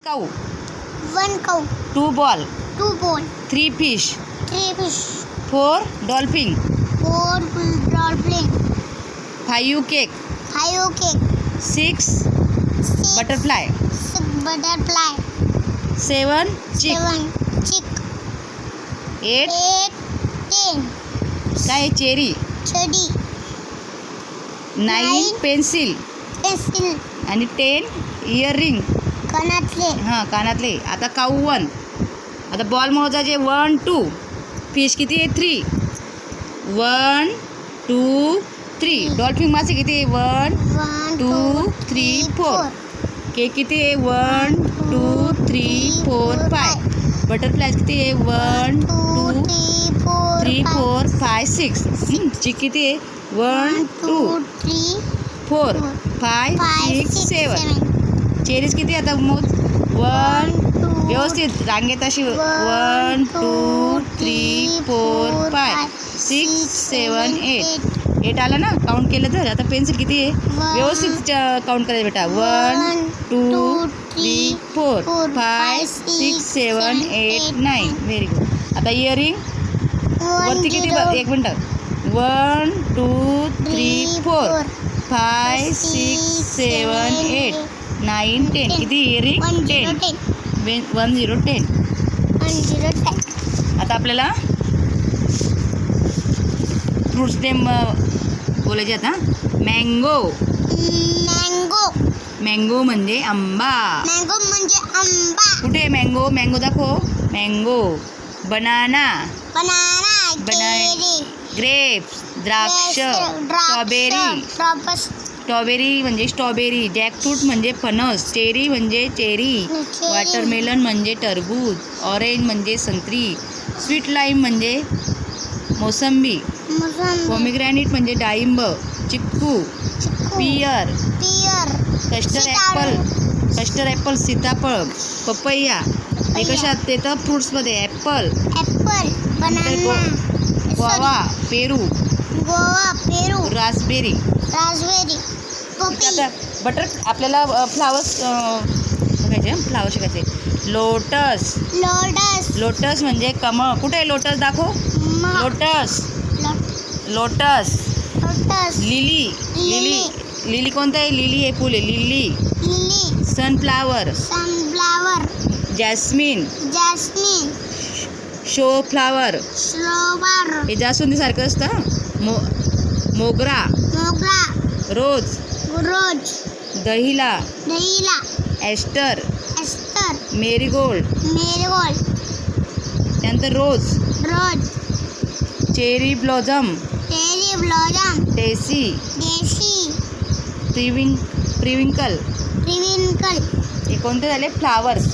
cow, 1 cow, 2 ball, 2 ball, 3 fish, 3 fish, 4 dolphin, 4 dolphin, 5 cake, 5 cake, 6 6 butterfly, butterfly, 7 chick, 7 chick, 8 8 10 काय cherry, cherry, 9 pencil pencil, आणि 10 earring. कानातले, हां कानातले. आता काऊ 1. आता बॉल मोजायचे 1 2. फिश किती आहे 3. 1 2 3. डॉल्फिन मासे किती आहे 1 1 2 3 4. केक किती आहे 1 2 3 4 5. बटरफ्लाय किती आहे 1 2 3 4 5 6. चिक किती आहे 1 2 4 5 6 7. चेरीज किती आता मोज 1 व्यवस्थित रांगेत अशी 1 2 3 4 5 6 7 8 आला ना काउंट केलं तर. आता पेन्सिल किती आहे व्यवस्थित काउंट करायचं बेटा 1 2 3 4 5 6 7 8 9. Very good. आता इयरिंग वरती किती एक मिनटं 1 2 3 4 5 6 7 8 9 10. किती इयरिंग 10. 1 0 10. आता आपल्याला फ्रूट्स नेम बोलायचे. आता मँगो. मँगो म्हणजे आंबा. कुठे मँगो मँगो दाखव. मँगो. बनाना. ग्रेप्स द्राक्ष. स्ट्रॉबेरी म्हणजे स्ट्रॉबेरी. जॅकफ्रूट म्हणजे फणस. चेरी म्हणजे चेरी. वॉटरमेलन म्हणजे टरबूज. ऑरेंज म्हणजे संत्री. स्वीट लाईम म्हणजे मोसंबी. पोमेग्रॅनेट म्हणजे डाळिंब. चिक्कू. पियर. कस्टर्ड ॲपल सीताफळ. पपैया. हे कशात येतं फ्रूट्समध्ये ॲपल. गोवा पेरू. रास्बेरी. आता बटर आपल्याला फ्लावर्स बघायचे. फ्लावर शिकायचे. लोटस म्हणजे कमळ. कुठे आहे लोटस दाखव. लोटस. लिली कोणतं आहे. लिली हे फुल आहे. Lily. Sunflower. Jasmine. Show flower हे जास्वंदी सारखं असतं. मोगरा. रोज. दहिला. एस्टर. मेरीगोल्ड. त्यानंतर रोज. Cherry blossom. डेसी. प्रिविंकल. हे कोणते झाले फ्लावर्स.